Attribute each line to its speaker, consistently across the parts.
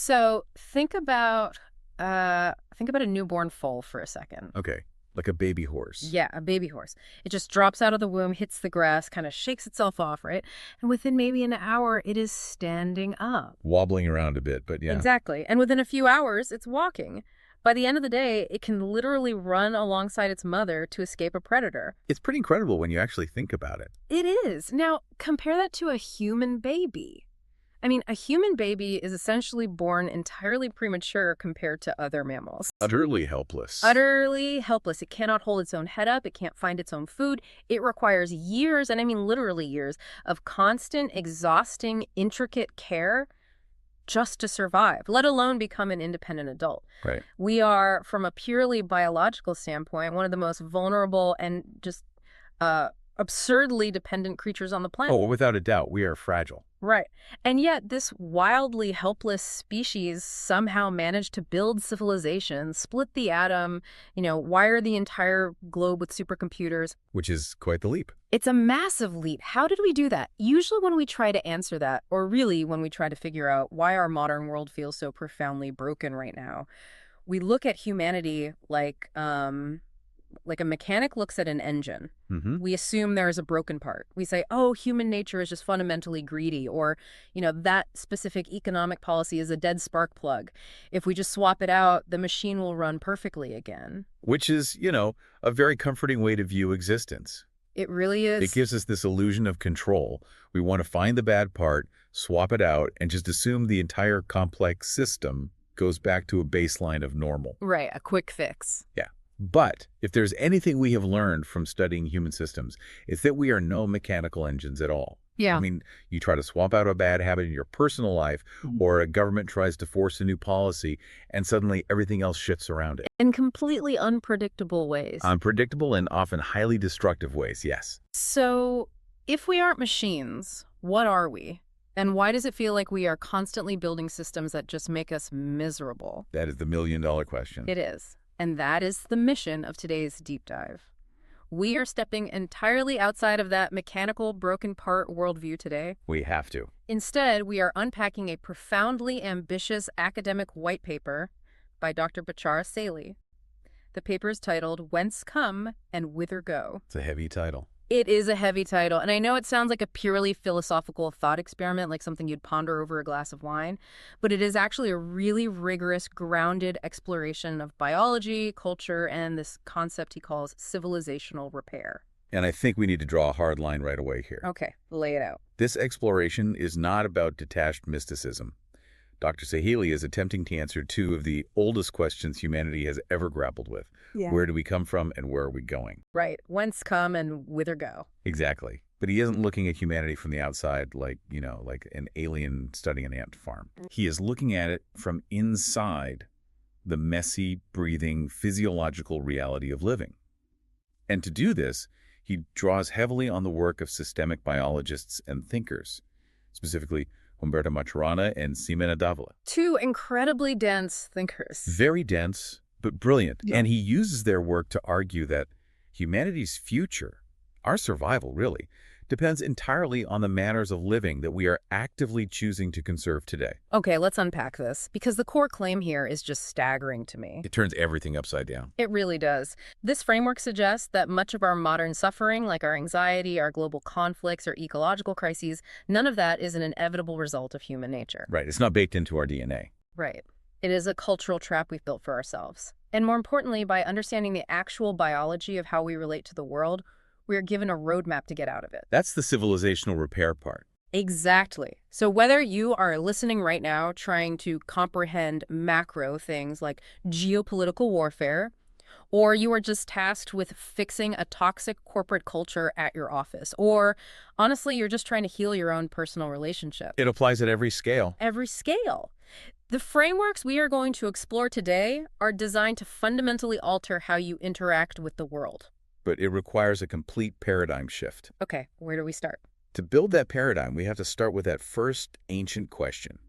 Speaker 1: So think about a newborn foal for a second.
Speaker 2: Okay, like a baby horse.
Speaker 1: Yeah, a baby horse. It just drops out of the womb, hits the grass, kind of shakes itself off, right? And within maybe an hour, it is standing up.
Speaker 2: Wobbling around a bit, but yeah.
Speaker 1: Exactly. And within a few hours, it's walking. By the end of the day, it can literally run alongside its mother to escape a predator.
Speaker 2: It's pretty incredible when you actually think about it.
Speaker 1: It is. Now, compare that to a human baby. I mean, a human baby is essentially born entirely premature compared to other mammals.
Speaker 2: Utterly helpless.
Speaker 1: Utterly helpless. It cannot hold its own head up. It can't find its own food. It requires years, and I mean literally years, of constant, exhausting, intricate care just to survive, let alone become an independent adult.
Speaker 2: Right.
Speaker 1: We are, from a purely biological standpoint, one of the most vulnerable and just absurdly dependent creatures on the planet.
Speaker 2: Oh, without a doubt, we are fragile.
Speaker 1: Right. And yet this wildly helpless species somehow managed to build civilization, split the atom, wire the entire globe with supercomputers.
Speaker 2: Which is quite the leap.
Speaker 1: It's a massive leap. How did we do that? Usually when we try to answer that, or really when we try to figure out why our modern world feels so profoundly broken right now, we look at humanity like a mechanic looks at an engine.
Speaker 2: Mm-hmm.
Speaker 1: We assume there is a broken part. We say, oh, human nature is just fundamentally greedy, or, that specific economic policy is a dead spark plug. If we just swap it out, the machine will run perfectly again.
Speaker 2: Which is, a very comforting way to view existence.
Speaker 1: It really is.
Speaker 2: It gives us this illusion of control. We want to find the bad part, swap it out, and just assume the entire complex system goes back to a baseline of normal.
Speaker 1: Right, a quick fix.
Speaker 2: Yeah. But if there's anything we have learned from studying human systems, it's that we are no mechanical engines at all.
Speaker 1: Yeah.
Speaker 2: I mean, you try to swap out a bad habit in your personal life, or a government tries to force a new policy, and suddenly everything else shifts around it.
Speaker 1: In completely unpredictable ways.
Speaker 2: Unpredictable and often highly destructive ways, yes.
Speaker 1: So, if we aren't machines, what are we? And why does it feel like we are constantly building systems that just make us miserable?
Speaker 2: That is the million-dollar question.
Speaker 1: It is. And that is the mission of today's deep dive. We are stepping entirely outside of that mechanical, broken part worldview today.
Speaker 2: We have to.
Speaker 1: Instead, we are unpacking a profoundly ambitious academic white paper by Dr. Bichara Sahely. The paper is titled Whence Come and Whither Go.
Speaker 2: It's a heavy title.
Speaker 1: It is a heavy title, and I know it sounds like a purely philosophical thought experiment, like something you'd ponder over a glass of wine, but it is actually a really rigorous, grounded exploration of biology, culture, and this concept he calls civilizational repair.
Speaker 2: And I think we need to draw a hard line right away here.
Speaker 1: Okay, lay it out.
Speaker 2: This exploration is not about detached mysticism. Dr. Sahely is attempting to answer two of the oldest questions humanity has ever grappled with.
Speaker 1: Yeah.
Speaker 2: Where do we come from and where are we going?
Speaker 1: Right. Whence come and whither go.
Speaker 2: Exactly. But he isn't looking at humanity from the outside like an alien studying an ant farm. He is looking at it from inside the messy, breathing, physiological reality of living. And to do this, he draws heavily on the work of systemic biologists and thinkers, specifically Humberto Maturana and Ximena Dávila.
Speaker 1: Two incredibly dense thinkers.
Speaker 2: Very dense, but brilliant.
Speaker 1: Yeah.
Speaker 2: And he uses their work to argue that humanity's future, our survival really, depends entirely on the manners of living that we are actively choosing to conserve today.
Speaker 1: Okay, let's unpack this, because the core claim here is just staggering to me.
Speaker 2: It turns everything upside down.
Speaker 1: It really does. This framework suggests that much of our modern suffering, like our anxiety, our global conflicts, or ecological crises, none of that is an inevitable result of human nature.
Speaker 2: Right. It's not baked into our DNA.
Speaker 1: Right. It is a cultural trap we've built for ourselves. And more importantly, by understanding the actual biology of how we relate to the world, we are given a roadmap to get out of it.
Speaker 2: That's the civilizational repair part.
Speaker 1: Exactly. So whether you are listening right now trying to comprehend macro things like geopolitical warfare, or you are just tasked with fixing a toxic corporate culture at your office, or honestly, you're just trying to heal your own personal relationship.
Speaker 2: It applies at every scale.
Speaker 1: Every scale. The frameworks we are going to explore today are designed to fundamentally alter how you interact with the world.
Speaker 2: But it requires a complete paradigm shift.
Speaker 1: Okay, where do we start?
Speaker 2: To build that paradigm, we have to start with that first ancient question.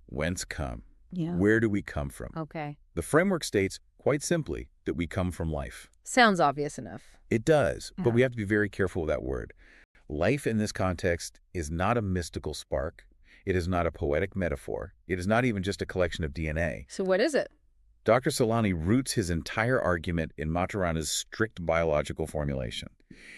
Speaker 2: Whence come?
Speaker 1: Yeah.
Speaker 2: Where do we come from?
Speaker 1: Okay.
Speaker 2: The framework states, quite simply, that we come from life.
Speaker 1: Sounds obvious enough.
Speaker 2: It does,
Speaker 1: Yeah.
Speaker 2: but we have to be very careful with that word. Life in this context is not a mystical spark. It is not a poetic metaphor. It is not even just a collection of DNA.
Speaker 1: So what is it?
Speaker 2: Dr. Sahely roots his entire argument in Maturana's strict biological formulation.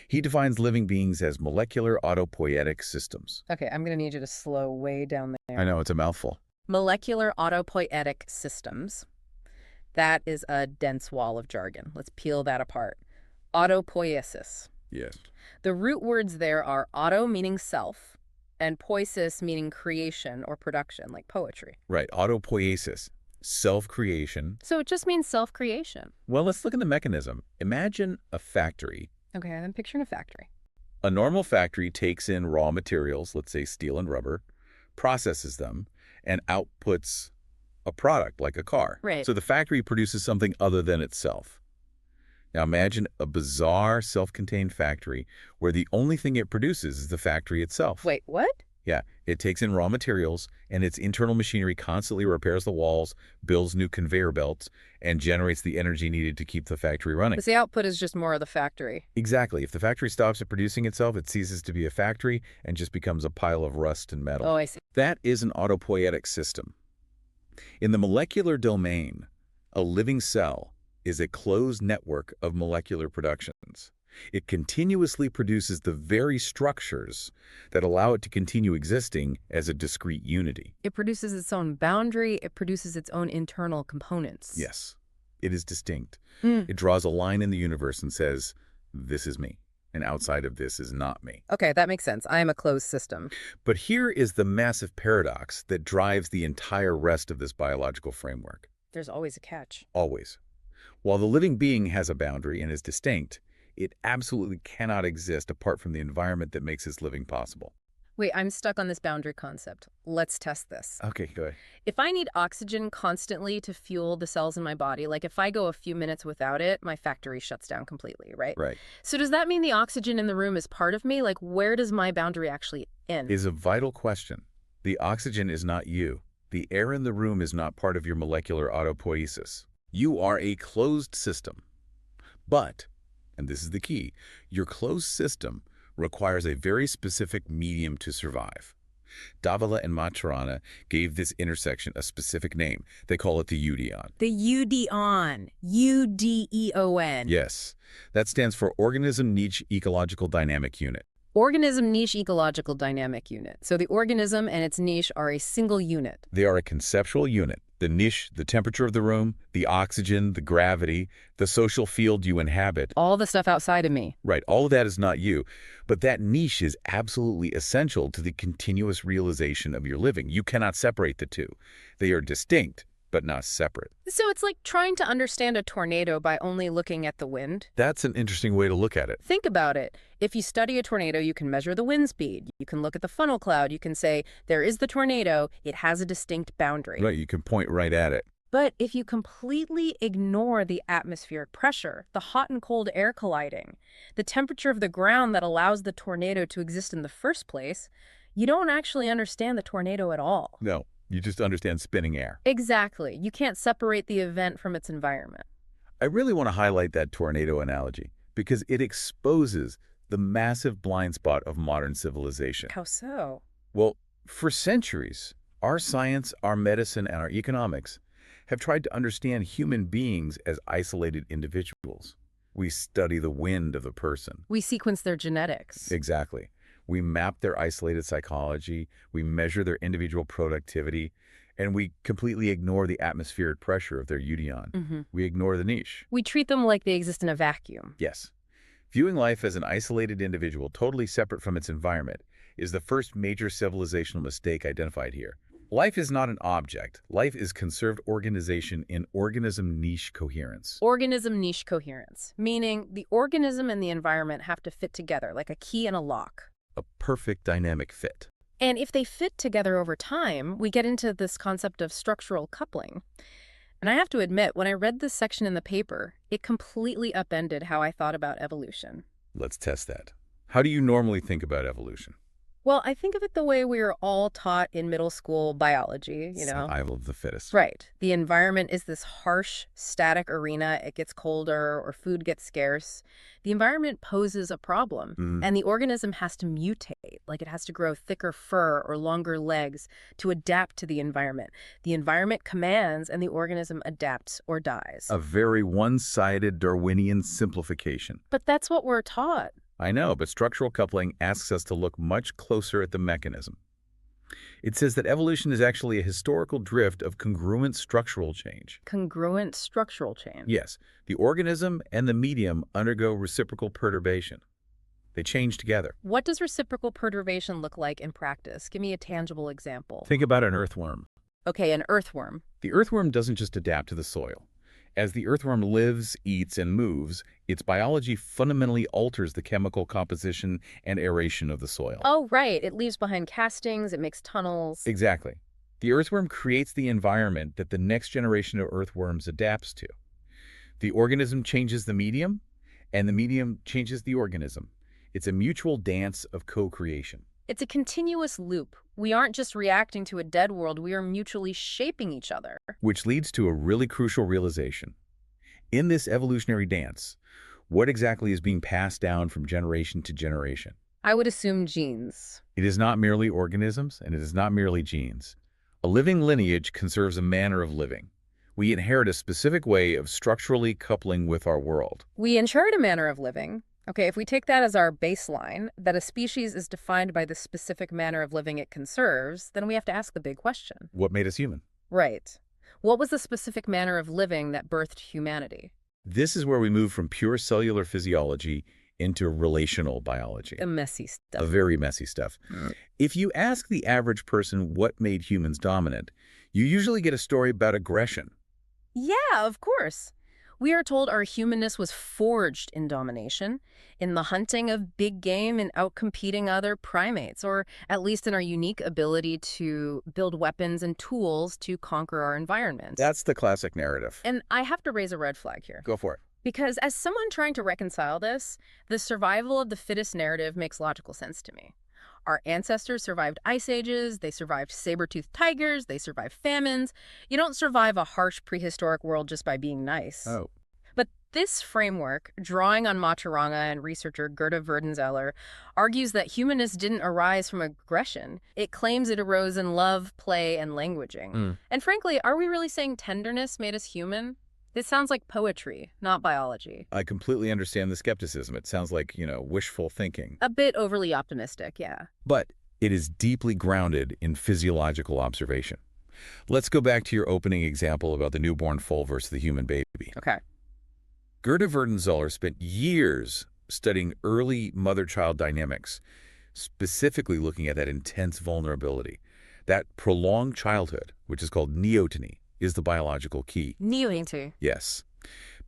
Speaker 2: He defines living beings as molecular autopoietic systems.
Speaker 1: Okay, I'm going to need you to slow way down there.
Speaker 2: I know, it's a mouthful.
Speaker 1: Molecular autopoietic systems. That is a dense wall of jargon. Let's peel that apart. Autopoiesis.
Speaker 2: Yes.
Speaker 1: The root words there are auto meaning self and poiesis meaning creation or production, like poetry.
Speaker 2: Right, autopoiesis, self-creation.
Speaker 1: So it just means self-creation.
Speaker 2: Well, let's look at the mechanism. Imagine a factory.
Speaker 1: Okay, I'm picturing a factory.
Speaker 2: A normal factory takes in raw materials, let's say steel and rubber, processes them, and outputs a product like a car.
Speaker 1: Right.
Speaker 2: So the factory produces something other than itself. Now imagine a bizarre self-contained factory where the only thing it produces is the factory itself.
Speaker 1: Wait, what?
Speaker 2: Yeah, it takes in raw materials and its internal machinery constantly repairs the walls, builds new conveyor belts, and generates the energy needed to keep the factory running.
Speaker 1: Because the output is just more of the factory.
Speaker 2: Exactly. If the factory stops at producing itself, it ceases to be a factory and just becomes a pile of rust and metal.
Speaker 1: Oh, I see.
Speaker 2: That is an autopoietic system. In the molecular domain, a living cell is a closed network of molecular productions. It continuously produces the very structures that allow it to continue existing as a discrete unity.
Speaker 1: It produces its own boundary. It produces its own internal components.
Speaker 2: Yes, it is distinct. It draws a line in the universe and says, this is me, and outside of this is not me.
Speaker 1: Okay, that makes sense. I am a closed system.
Speaker 2: But here is the massive paradox that drives the entire rest of this biological framework.
Speaker 1: There's always a catch.
Speaker 2: Always. While the living being has a boundary and is distinct, it absolutely cannot exist apart from the environment that makes its living possible.
Speaker 1: Wait, I'm stuck on this boundary concept. Let's test this.
Speaker 2: Okay, go ahead.
Speaker 1: If I need oxygen constantly to fuel the cells in my body, like if I go a few minutes without it, my factory shuts down completely, right?
Speaker 2: Right.
Speaker 1: So does that mean the oxygen in the room is part of me? Like, where does my boundary actually end?
Speaker 2: Is a vital question. The oxygen is not you. The air in the room is not part of your molecular autopoiesis. You are a closed system. But, and this is the key, your closed system requires a very specific medium to survive. Dávila and Maturana gave this intersection a specific name. They call it the UDEON.
Speaker 1: The UDEON. UDEON.
Speaker 2: Yes, that stands for Organism Niche Ecological Dynamic Unit.
Speaker 1: Organism Niche Ecological Dynamic Unit. So the organism and its niche are a single unit.
Speaker 2: They are a conceptual unit. The niche, the temperature of the room, the oxygen, the gravity, the social field you inhabit.
Speaker 1: All the stuff outside of me.
Speaker 2: Right, all of that is not you. But that niche is absolutely essential to the continuous realization of your living. You cannot separate the two. They are distinct, but not separate.
Speaker 1: So it's like trying to understand a tornado by only looking at the wind.
Speaker 2: That's an interesting way to look at it.
Speaker 1: Think about it. If you study a tornado, you can measure the wind speed. You can look at the funnel cloud. You can say, there is the tornado. It has a distinct boundary.
Speaker 2: Right, you can point right at it.
Speaker 1: But if you completely ignore the atmospheric pressure, the hot and cold air colliding, the temperature of the ground that allows the tornado to exist in the first place, you don't actually understand the tornado at all.
Speaker 2: No, you just understand spinning air.
Speaker 1: Exactly. You can't separate the event from its environment.
Speaker 2: I really want to highlight that tornado analogy because it exposes the massive blind spot of modern civilization.
Speaker 1: How so?
Speaker 2: Well, for centuries, our science, our medicine, and our economics have tried to understand human beings as isolated individuals. We study the wind of the person.
Speaker 1: We sequence their genetics.
Speaker 2: Exactly. We map their isolated psychology, we measure their individual productivity, and we completely ignore the atmospheric pressure of their UDEON. We ignore the niche.
Speaker 1: We treat them like they exist in a vacuum.
Speaker 2: Yes. Viewing life as an isolated individual totally separate from its environment is the first major civilizational mistake identified here. Life is not an object. Life is conserved organization in organism niche coherence.
Speaker 1: Organism niche coherence, meaning the organism and the environment have to fit together like a key and a lock.
Speaker 2: A perfect dynamic fit.
Speaker 1: And if they fit together over time, we get into this concept of structural coupling. And I have to admit, when I read this section in the paper, it completely upended how I thought about evolution.
Speaker 2: Let's test that. How do you normally think about evolution?
Speaker 1: Well, I think of it the way we were all taught in middle school biology,
Speaker 2: Survival of the fittest.
Speaker 1: Right. The environment is this harsh, static arena. It gets colder or food gets scarce. The environment poses a problem,
Speaker 2: Mm.
Speaker 1: and the organism has to mutate, like it has to grow thicker fur or longer legs to adapt to the environment. The environment commands, and the organism adapts or dies.
Speaker 2: A very one-sided Darwinian simplification.
Speaker 1: But that's what we're taught.
Speaker 2: I know, but structural coupling asks us to look much closer at the mechanism. It says that evolution is actually a historical drift of congruent structural change.
Speaker 1: Congruent structural change.
Speaker 2: Yes, the organism and the medium undergo reciprocal perturbation. They change together.
Speaker 1: What does reciprocal perturbation look like in practice? Give me a tangible example.
Speaker 2: Think about an earthworm.
Speaker 1: Okay, an earthworm.
Speaker 2: The earthworm doesn't just adapt to the soil. As the earthworm lives, eats, and moves, its biology fundamentally alters the chemical composition and aeration of the soil.
Speaker 1: Oh, right. It leaves behind castings, it makes tunnels.
Speaker 2: Exactly. The earthworm creates the environment that the next generation of earthworms adapts to. The organism changes the medium, and the medium changes the organism. It's a mutual dance of co-creation.
Speaker 1: It's a continuous loop. We aren't just reacting to a dead world, we are mutually shaping each other.
Speaker 2: Which leads to a really crucial realization. In this evolutionary dance, what exactly is being passed down from generation to generation?
Speaker 1: I would assume genes.
Speaker 2: It is not merely organisms, and it is not merely genes. A living lineage conserves a manner of living. We inherit a specific way of structurally coupling with our world.
Speaker 1: We inherit a manner of living. Okay, if we take that as our baseline, that a species is defined by the specific manner of living it conserves, then we have to ask the big question.
Speaker 2: What made us human?
Speaker 1: Right. What was the specific manner of living that birthed humanity?
Speaker 2: This is where we move from pure cellular physiology into relational biology.
Speaker 1: The messy stuff.
Speaker 2: A very messy stuff. If you ask the average person what made humans dominant, you usually get a story about aggression.
Speaker 1: Yeah, of course. We are told our humanness was forged in domination, in the hunting of big game and outcompeting other primates, or at least in our unique ability to build weapons and tools to conquer our environment.
Speaker 2: That's the classic narrative.
Speaker 1: And I have to raise a red flag here.
Speaker 2: Go for it.
Speaker 1: Because as someone trying to reconcile this, the survival of the fittest narrative makes logical sense to me. Our ancestors survived ice ages, they survived saber-toothed tigers, they survived famines. You don't survive a harsh prehistoric world just by being nice.
Speaker 2: Oh.
Speaker 1: But this framework, drawing on Maturana and researcher Gerda Verden-Zöller, argues that humanness didn't arise from aggression. It claims it arose in love, play, and languaging. And frankly, are we really saying tenderness made us human? This sounds like poetry, not biology.
Speaker 2: I completely understand the skepticism. It sounds like, wishful thinking.
Speaker 1: A bit overly optimistic, yeah.
Speaker 2: But it is deeply grounded in physiological observation. Let's go back to your opening example about the newborn foal versus the human baby.
Speaker 1: Okay.
Speaker 2: Gerda Verden-Zöller spent years studying early mother-child dynamics, specifically looking at that intense vulnerability. That prolonged childhood, which is called neoteny, is the biological key.
Speaker 1: Neoteny.
Speaker 2: Yes.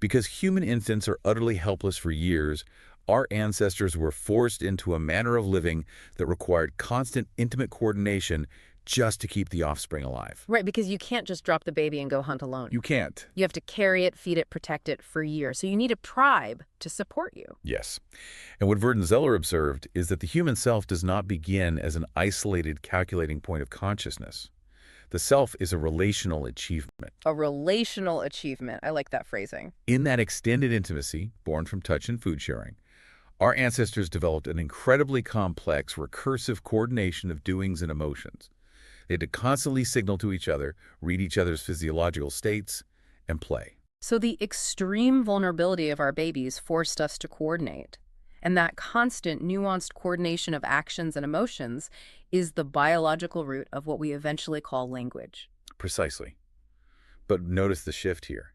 Speaker 2: Because human infants are utterly helpless for years, our ancestors were forced into a manner of living that required constant, intimate coordination just to keep the offspring alive.
Speaker 1: Right, because you can't just drop the baby and go hunt alone.
Speaker 2: You can't.
Speaker 1: You have to carry it, feed it, protect it for years. So you need a tribe to support you.
Speaker 2: Yes. And what Verden-Zöller observed is that the human self does not begin as an isolated, calculating point of consciousness. The self is a relational achievement.
Speaker 1: A relational achievement. I like that phrasing.
Speaker 2: In that extended intimacy, born from touch and food sharing, our ancestors developed an incredibly complex, recursive coordination of doings and emotions. They had to constantly signal to each other, read each other's physiological states, and play.
Speaker 1: So the extreme vulnerability of our babies forced us to coordinate. And that constant, nuanced coordination of actions and emotions is the biological root of what we eventually call language.
Speaker 2: Precisely. But notice the shift here.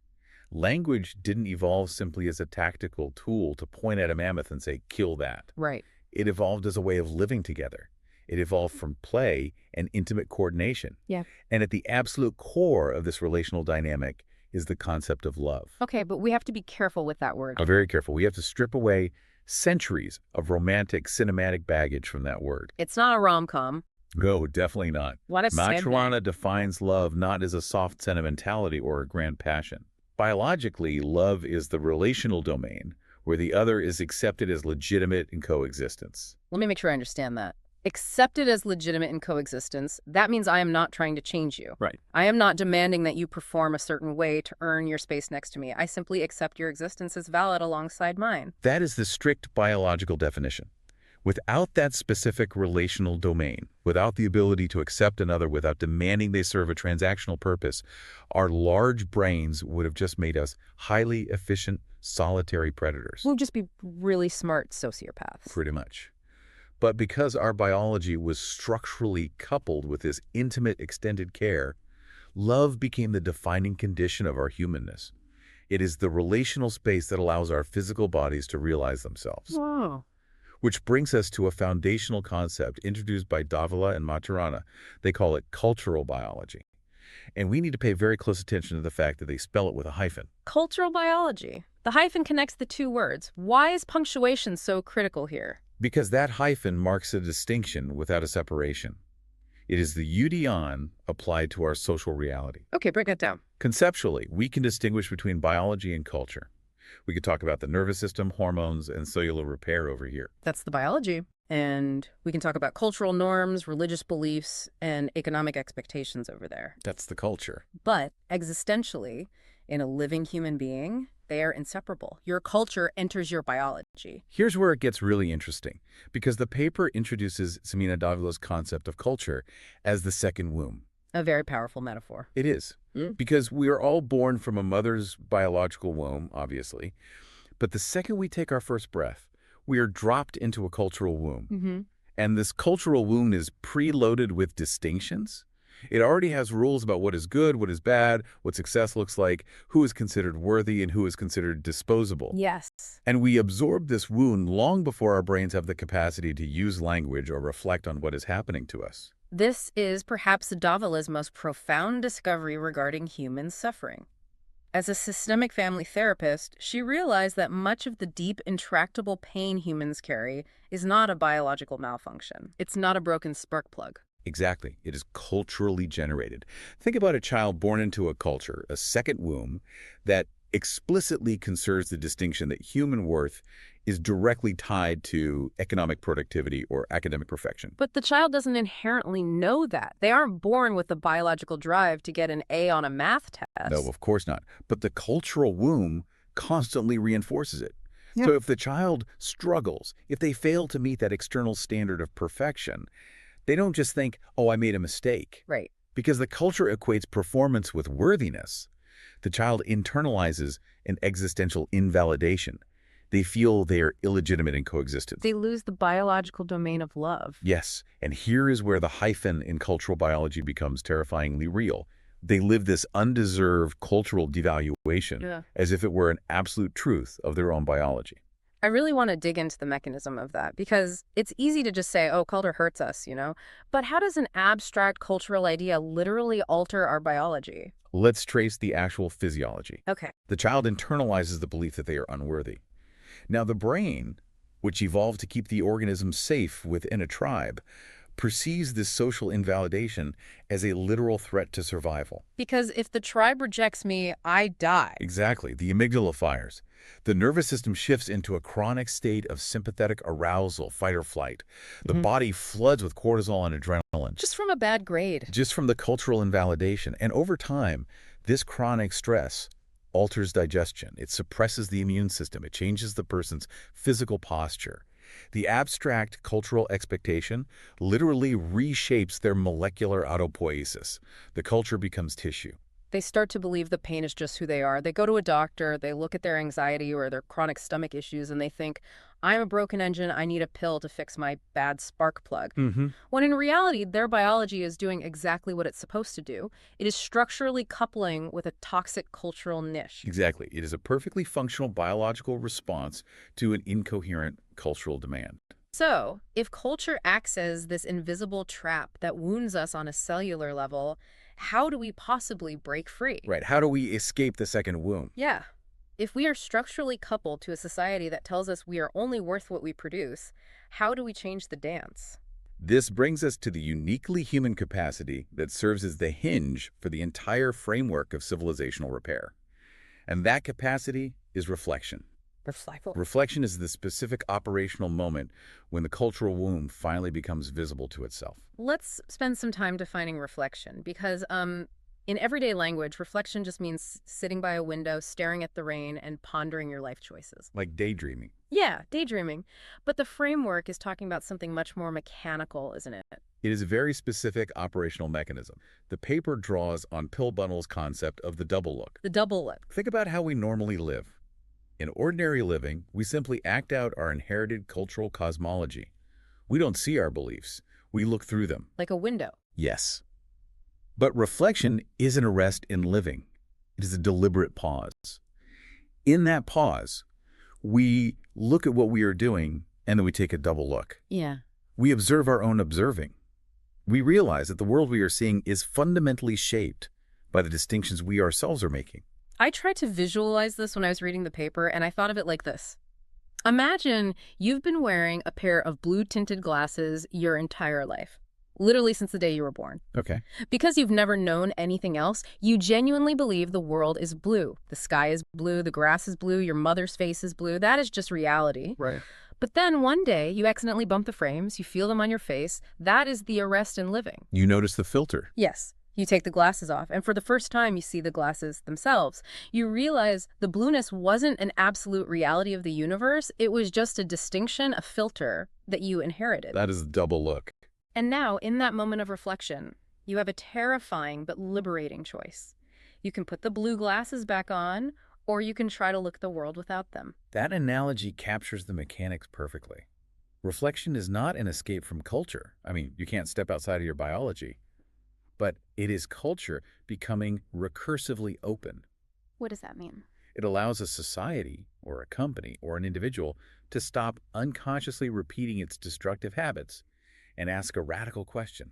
Speaker 2: Language didn't evolve simply as a tactical tool to point at a mammoth and say, kill that.
Speaker 1: Right.
Speaker 2: It evolved as a way of living together. It evolved from play and intimate coordination.
Speaker 1: Yeah.
Speaker 2: And at the absolute core of this relational dynamic is the concept of love.
Speaker 1: Okay, but we have to be careful with that word.
Speaker 2: Oh, very careful. We have to strip away centuries of romantic cinematic baggage from that word.
Speaker 1: It's not a rom-com.
Speaker 2: No, definitely not.
Speaker 1: What a
Speaker 2: Maturana defines love not as a soft sentimentality or a grand passion. Biologically, love is the relational domain where the other is accepted as legitimate in coexistence.
Speaker 1: Let me make sure I understand that. Accepted as legitimate in coexistence, that means I am not trying to change you.
Speaker 2: Right.
Speaker 1: I am not demanding that you perform a certain way to earn your space next to me. I simply accept your existence as valid alongside mine.
Speaker 2: That is the strict biological definition. Without that specific relational domain, without the ability to accept another without demanding they serve a transactional purpose, our large brains would have just made us highly efficient, solitary predators.
Speaker 1: We'll just be really smart sociopaths.
Speaker 2: Pretty much. But because our biology was structurally coupled with this intimate extended care, love became the defining condition of our humanness. It is the relational space that allows our physical bodies to realize themselves.
Speaker 1: Wow.
Speaker 2: Which brings us to a foundational concept introduced by Dávila and Maturana. They call it cultural biology. And we need to pay very close attention to the fact that they spell it with a hyphen.
Speaker 1: Cultural biology. The hyphen connects the two words. Why is punctuation so critical here?
Speaker 2: Because that hyphen marks a distinction without a separation. It is the UDEON applied to our social reality.
Speaker 1: Okay, break that down.
Speaker 2: Conceptually, we can distinguish between biology and culture. We could talk about the nervous system, hormones, and cellular repair over here.
Speaker 1: That's the biology. And we can talk about cultural norms, religious beliefs, and economic expectations over there.
Speaker 2: That's the culture.
Speaker 1: But existentially, in a living human being, they are inseparable. Your culture enters your biology.
Speaker 2: Here's where it gets really interesting, because the paper introduces Ximena Dávila's concept of culture as the second womb.
Speaker 1: A very powerful metaphor.
Speaker 2: It is, because we are all born from a mother's biological womb, obviously, but the second we take our first breath, we are dropped into a cultural womb. And this cultural womb is preloaded with distinctions. It already has rules about what is good, what is bad, what success looks like, who is considered worthy, and who is considered disposable.
Speaker 1: Yes.
Speaker 2: And we absorb this wound long before our brains have the capacity to use language or reflect on what is happening to us.
Speaker 1: This is perhaps Dávila's most profound discovery regarding human suffering. As a systemic family therapist, she realized that much of the deep, intractable pain humans carry is not a biological malfunction. It's not a broken spark plug.
Speaker 2: Exactly. It is culturally generated. Think about a child born into a culture, a second womb, that explicitly conserves the distinction that human worth is directly tied to economic productivity or academic perfection.
Speaker 1: But the child doesn't inherently know that. They aren't born with the biological drive to get an A on a math test.
Speaker 2: No, of course not. But the cultural womb constantly reinforces it. So if the child struggles, if they fail to meet that external standard of perfection, they don't just think, oh, I made a mistake.
Speaker 1: Right.
Speaker 2: Because the culture equates performance with worthiness. The child internalizes an existential invalidation. They feel they are illegitimate in coexistence.
Speaker 1: They lose the biological domain of love.
Speaker 2: Yes, and here is where the hyphen in cultural biology becomes terrifyingly real. They live this undeserved cultural devaluation as if it were an absolute truth of their own biology.
Speaker 1: I really want to dig into the mechanism of that because it's easy to just say, oh, culture hurts us, But how does an abstract cultural idea literally alter our biology?
Speaker 2: Let's trace the actual physiology.
Speaker 1: Okay.
Speaker 2: The child internalizes the belief that they are unworthy. Now, the brain, which evolved to keep the organism safe within a tribe, perceives this social invalidation as a literal threat to survival.
Speaker 1: Because if the tribe rejects me, I die.
Speaker 2: Exactly. The amygdala fires. The nervous system shifts into a chronic state of sympathetic arousal, fight or flight. The body floods with cortisol and adrenaline.
Speaker 1: Just from a bad grade.
Speaker 2: Just from the cultural invalidation. And over time, this chronic stress alters digestion. It suppresses the immune system. It changes the person's physical posture. The abstract cultural expectation literally reshapes their molecular autopoiesis. The culture becomes tissue.
Speaker 1: They start to believe the pain is just who they are. They go to a doctor, they look at their anxiety or their chronic stomach issues, and they think, I'm a broken engine, I need a pill to fix my bad spark plug. When in reality, their biology is doing exactly what it's supposed to do. It is structurally coupling with a toxic cultural niche.
Speaker 2: Exactly. It is a perfectly functional biological response to an incoherent cultural demand.
Speaker 1: So, if culture acts as this invisible trap that wounds us on a cellular level, how do we possibly break free?
Speaker 2: Right. How do we escape the second womb?
Speaker 1: Yeah. If we are structurally coupled to a society that tells us we are only worth what we produce, how do we change the dance?
Speaker 2: This brings us to the uniquely human capacity that serves as the hinge for the entire framework of civilizational repair. And that capacity is reflection. Reflection is the specific operational moment when the cultural womb finally becomes visible to itself.
Speaker 1: Let's spend some time defining reflection because in everyday language, reflection just means sitting by a window, staring at the rain, and pondering your life choices.
Speaker 2: Like daydreaming.
Speaker 1: Yeah, daydreaming. But the framework is talking about something much more mechanical, isn't it?
Speaker 2: It is a very specific operational mechanism. The paper draws on Pill Bunnell's concept of the double look.
Speaker 1: The double look.
Speaker 2: Think about how we normally live. In ordinary living, we simply act out our inherited cultural cosmology. We don't see our beliefs. We look through them.
Speaker 1: Like a window.
Speaker 2: Yes. But reflection isn't a rest in living. It is a deliberate pause. In that pause, we look at what we are doing, and then we take a double look.
Speaker 1: Yeah.
Speaker 2: We observe our own observing. We realize that the world we are seeing is fundamentally shaped by the distinctions we ourselves are making.
Speaker 1: I tried to visualize this when I was reading the paper, and I thought of it like this. Imagine you've been wearing a pair of blue-tinted glasses your entire life. Literally since the day you were born.
Speaker 2: Okay.
Speaker 1: Because you've never known anything else, you genuinely believe the world is blue. The sky is blue, the grass is blue, your mother's face is blue. That is just reality.
Speaker 2: Right.
Speaker 1: But then one day you accidentally bump the frames, you feel them on your face. That is the arrest in living.
Speaker 2: You notice the filter.
Speaker 1: Yes. You take the glasses off, and for the first time you see the glasses themselves. You realize the blueness wasn't an absolute reality of the universe. It was just a distinction, a filter that you inherited.
Speaker 2: That is the double look.
Speaker 1: And now, in that moment of reflection, you have a terrifying but liberating choice. You can put the blue glasses back on, or you can try to look at the world without them.
Speaker 2: That analogy captures the mechanics perfectly. Reflection is not an escape from culture. I mean, you can't step outside of your biology. But it is culture becoming recursively open.
Speaker 1: What does that mean?
Speaker 2: It allows a society, or a company, or an individual to stop unconsciously repeating its destructive habits and ask a radical question.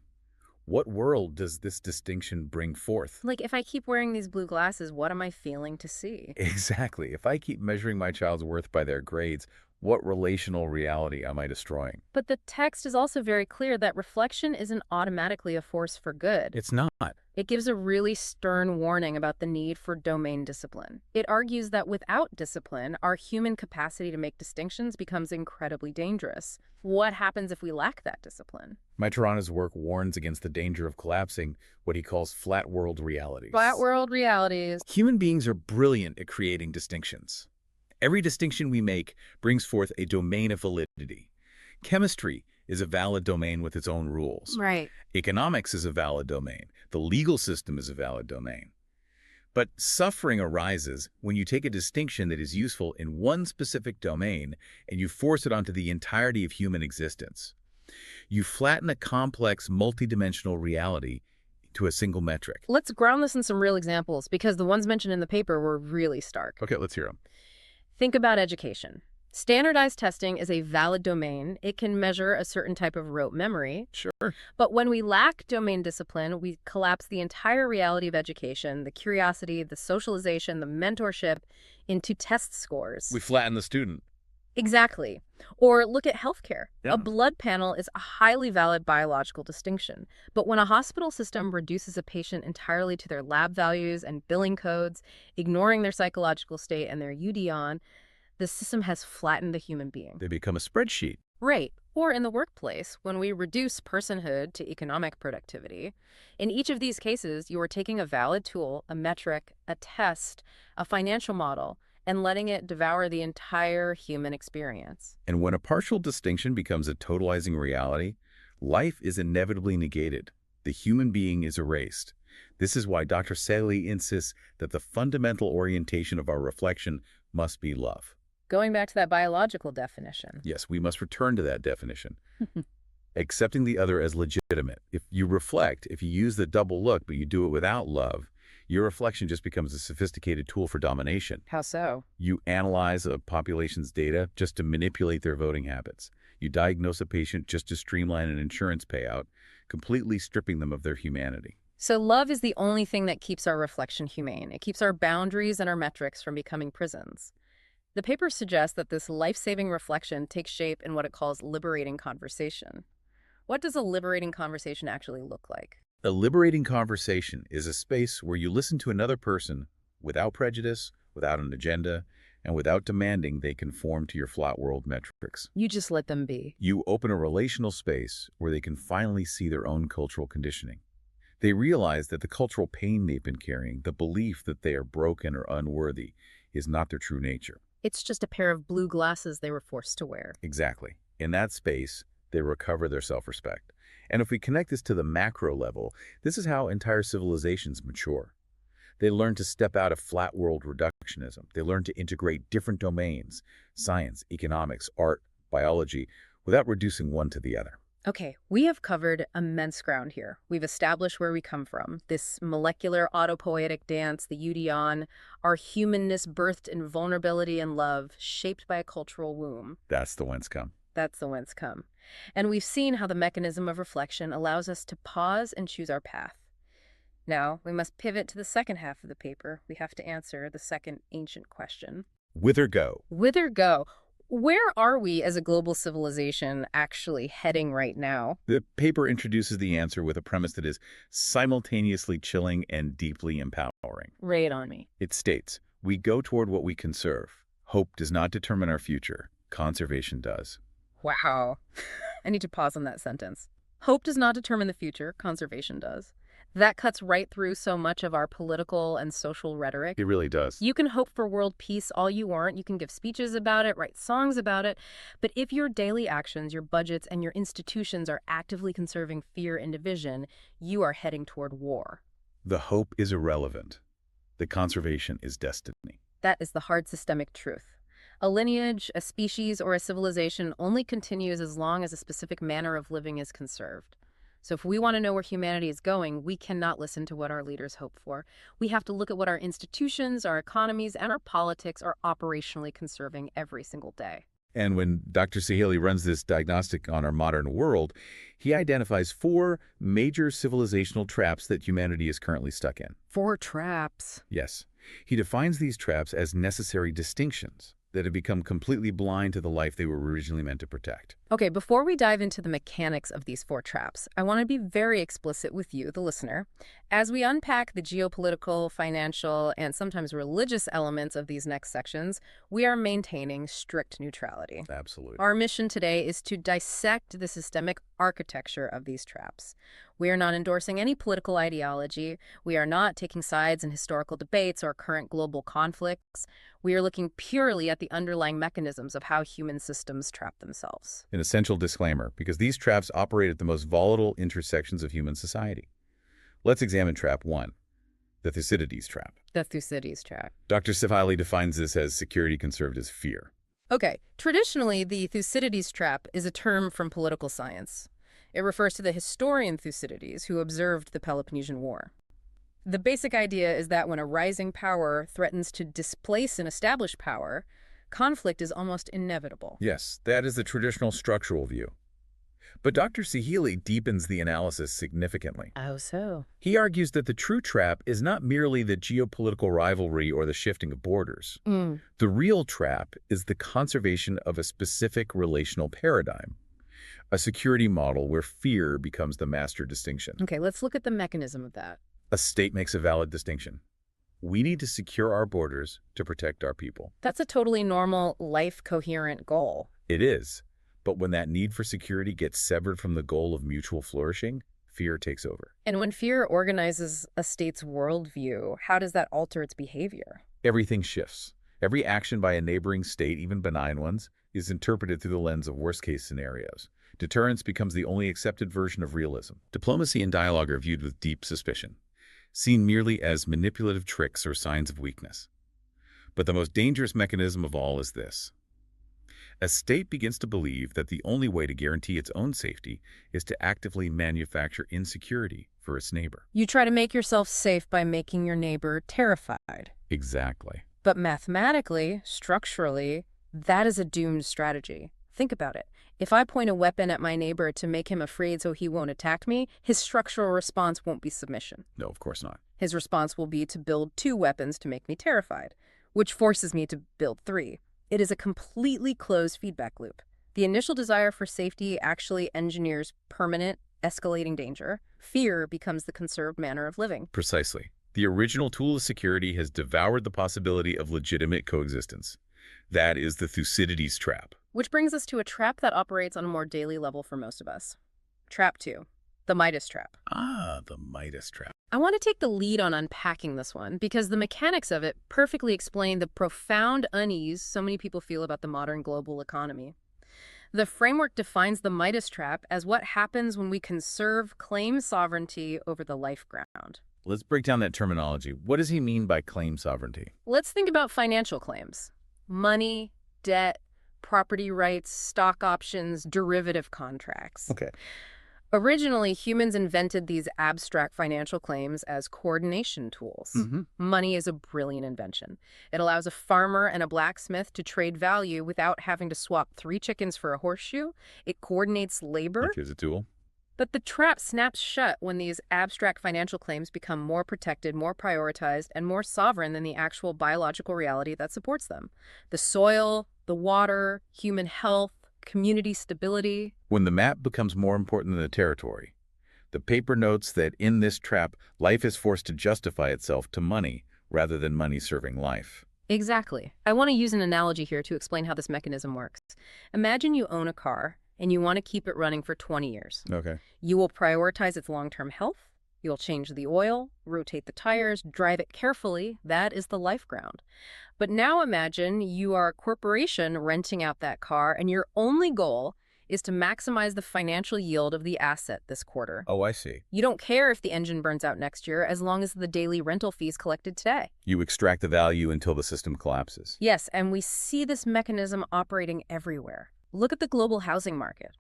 Speaker 2: What world does this distinction bring forth?
Speaker 1: Like, if I keep wearing these blue glasses, what am I feeling to see?
Speaker 2: Exactly. If I keep measuring my child's worth by their grades, what relational reality am I destroying?
Speaker 1: But the text is also very clear that reflection isn't automatically a force for good.
Speaker 2: It's not.
Speaker 1: It gives a really stern warning about the need for domain discipline. It argues that without discipline, our human capacity to make distinctions becomes incredibly dangerous. What happens if we lack that discipline?
Speaker 2: Maturana's work warns against the danger of collapsing what he calls flat world realities.
Speaker 1: Flat world realities.
Speaker 2: Human beings are brilliant at creating distinctions. Every distinction we make brings forth a domain of validity. Chemistry is a valid domain with its own rules.
Speaker 1: Right.
Speaker 2: Economics is a valid domain. The legal system is a valid domain. But suffering arises when you take a distinction that is useful in one specific domain and you force it onto the entirety of human existence. You flatten a complex, multidimensional reality to a single metric.
Speaker 1: Let's ground this in some real examples because the ones mentioned in the paper were really stark.
Speaker 2: Okay, let's hear them.
Speaker 1: Think about education. Standardized testing is a valid domain. It can measure a certain type of rote memory.
Speaker 2: Sure.
Speaker 1: But when we lack domain discipline, we collapse the entire reality of education, the curiosity, the socialization, the mentorship, into test scores.
Speaker 2: We flatten the student.
Speaker 1: Exactly. Or look at healthcare.
Speaker 2: Yeah.
Speaker 1: A blood panel is a highly valid biological distinction. But when a hospital system reduces a patient entirely to their lab values and billing codes, ignoring their psychological state and their UDEON, the system has flattened the human being.
Speaker 2: They become a spreadsheet.
Speaker 1: Right. Or in the workplace, when we reduce personhood to economic productivity. In each of these cases, you are taking a valid tool, a metric, a test, a financial model, and letting it devour the entire human experience.
Speaker 2: And when a partial distinction becomes a totalizing reality, life is inevitably negated. The human being is erased. This is why Dr. Sahely insists that the fundamental orientation of our reflection must be love.
Speaker 1: Going back to that biological definition.
Speaker 2: Yes, we must return to that definition. Accepting the other as legitimate. If you reflect, if you use the double look, but you do it without love, your reflection just becomes a sophisticated tool for domination.
Speaker 1: How so?
Speaker 2: You analyze a population's data just to manipulate their voting habits. You diagnose a patient just to streamline an insurance payout, completely stripping them of their humanity.
Speaker 1: So love is the only thing that keeps our reflection humane. It keeps our boundaries and our metrics from becoming prisons. The paper suggests that this life-saving reflection takes shape in what it calls liberating conversation. What does a liberating conversation actually look like?
Speaker 2: A liberating conversation is a space where you listen to another person without prejudice, without an agenda, and without demanding they conform to your flat world metrics.
Speaker 1: You just let them be.
Speaker 2: You open a relational space where they can finally see their own cultural conditioning. They realize that the cultural pain they've been carrying, the belief that they are broken or unworthy, is not their true nature.
Speaker 1: It's just a pair of blue glasses they were forced to wear.
Speaker 2: Exactly. In that space, they recover their self-respect. And if we connect this to the macro level, this is how entire civilizations mature. They learn to step out of flat world reductionism. They learn to integrate different domains, science, economics, art, biology, without reducing one to the other.
Speaker 1: Okay, we have covered immense ground here. We've established where we come from, this molecular autopoietic dance, the UDEON, our humanness birthed in vulnerability and love, shaped by a cultural womb.
Speaker 2: That's the whence come.
Speaker 1: That's the whence come. And we've seen how the mechanism of reflection allows us to pause and choose our path. Now, we must pivot to the second half of the paper. We have to answer the second ancient question.
Speaker 2: Whither go?
Speaker 1: Whither go? Where are we as a global civilization actually heading right now?
Speaker 2: The paper introduces the answer with a premise that is simultaneously chilling and deeply empowering.
Speaker 1: Lay it on me.
Speaker 2: It states, we go toward what we conserve. Hope does not determine our future. Conservation does.
Speaker 1: Wow. I need to pause on that sentence. Hope does not determine the future. Conservation does. That cuts right through so much of our political and social rhetoric.
Speaker 2: It really does.
Speaker 1: You can hope for world peace all you want. You can give speeches about it, write songs about it. But if your daily actions, your budgets, and your institutions are actively conserving fear and division, you are heading toward war.
Speaker 2: The hope is irrelevant. The conservation is destiny.
Speaker 1: That is the hard systemic truth. A lineage, a species, or a civilization only continues as long as a specific manner of living is conserved. So if we want to know where humanity is going, we cannot listen to what our leaders hope for. We have to look at what our institutions, our economies, and our politics are operationally conserving every single day.
Speaker 2: And when Dr. Sahely runs this diagnostic on our modern world, he identifies 4 major civilizational traps that humanity is currently stuck in.
Speaker 1: 4 traps.
Speaker 2: Yes. He defines these traps as necessary distinctions that have become completely blind to the life they were originally meant to protect.
Speaker 1: Okay, before we dive into the mechanics of these 4 traps, I want to be very explicit with you, the listener. As we unpack the geopolitical, financial, and sometimes religious elements of these next sections, we are maintaining strict neutrality.
Speaker 2: Absolutely.
Speaker 1: Our mission today is to dissect the systemic architecture of these traps. We are not endorsing any political ideology. We are not taking sides in historical debates or current global conflicts. We are looking purely at the underlying mechanisms of how human systems trap themselves.
Speaker 2: An essential disclaimer, because these traps operate at the most volatile intersections of human society. Let's examine trap 1, the Thucydides trap.
Speaker 1: The Thucydides trap.
Speaker 2: Dr. Sahely defines this as security conserved as fear.
Speaker 1: Okay, traditionally, the Thucydides trap is a term from political science. It refers to the historian Thucydides, who observed the Peloponnesian War. The basic idea is that when a rising power threatens to displace an established power, conflict is almost inevitable.
Speaker 2: Yes, that is the traditional structural view. But Dr. Sahely deepens the analysis significantly.
Speaker 1: How so?
Speaker 2: He argues that the true trap is not merely the geopolitical rivalry or the shifting of borders. The real trap is the conservation of a specific relational paradigm, a security model where fear becomes the master distinction.
Speaker 1: Okay, let's look at the mechanism of that.
Speaker 2: A state makes a valid distinction. We need to secure our borders to protect our people.
Speaker 1: That's a totally normal, life-coherent goal.
Speaker 2: It is. But when that need for security gets severed from the goal of mutual flourishing, fear takes over.
Speaker 1: And when fear organizes a state's worldview, how does that alter its behavior?
Speaker 2: Everything shifts. Every action by a neighboring state, even benign ones, is interpreted through the lens of worst-case scenarios. Deterrence becomes the only accepted version of realism. Diplomacy and dialogue are viewed with deep suspicion, seen merely as manipulative tricks or signs of weakness. But the most dangerous mechanism of all is this. A state begins to believe that the only way to guarantee its own safety is to actively manufacture insecurity for its neighbor.
Speaker 1: You try to make yourself safe by making your neighbor terrified.
Speaker 2: Exactly.
Speaker 1: But mathematically, structurally, that is a doomed strategy. Think about it. If I point a weapon at my neighbor to make him afraid so he won't attack me, his structural response won't be submission.
Speaker 2: No, of course not.
Speaker 1: His response will be to build 2 weapons to make me terrified, which forces me to build 3. It is a completely closed feedback loop. The initial desire for safety actually engineers permanent, escalating danger. Fear becomes the conserved manner of living.
Speaker 2: Precisely. The original tool of security has devoured the possibility of legitimate coexistence. That is the Thucydides trap.
Speaker 1: Which brings us to a trap that operates on a more daily level for most of us. Trap 2, the Midas trap.
Speaker 2: Ah, the Midas trap.
Speaker 1: I want to take the lead on unpacking this one because the mechanics of it perfectly explain the profound unease so many people feel about the modern global economy. The framework defines the Midas trap as what happens when we claim sovereignty over the life ground.
Speaker 2: Let's break down that terminology. What does he mean by claim sovereignty?
Speaker 1: Let's think about financial claims. Money, debt, property rights, stock options, derivative contracts.
Speaker 2: Okay.
Speaker 1: Originally, humans invented these abstract financial claims as coordination tools. Money is a brilliant invention. It allows a farmer and a blacksmith to trade value without having to swap 3 chickens for a horseshoe. It coordinates labor.
Speaker 2: Like here's a tool.
Speaker 1: But the trap snaps shut when these abstract financial claims become more protected, more prioritized, and more sovereign than the actual biological reality that supports them. The soil, the water, human health, community stability.
Speaker 2: When the map becomes more important than the territory, the paper notes that in this trap, life is forced to justify itself to money rather than money serving life.
Speaker 1: Exactly. I want to use an analogy here to explain how this mechanism works. Imagine you own a car and you want to keep it running for 20 years.
Speaker 2: Okay.
Speaker 1: You will prioritize its long-term health. You'll change the oil, rotate the tires, drive it carefully. That is the life ground. But now imagine you are a corporation renting out that car, and your only goal is to maximize the financial yield of the asset this quarter.
Speaker 2: Oh, I see.
Speaker 1: You don't care if the engine burns out next year as long as the daily rental fees collected today.
Speaker 2: You extract the value until the system collapses.
Speaker 1: Yes, and we see this mechanism operating everywhere. Look at the global housing market.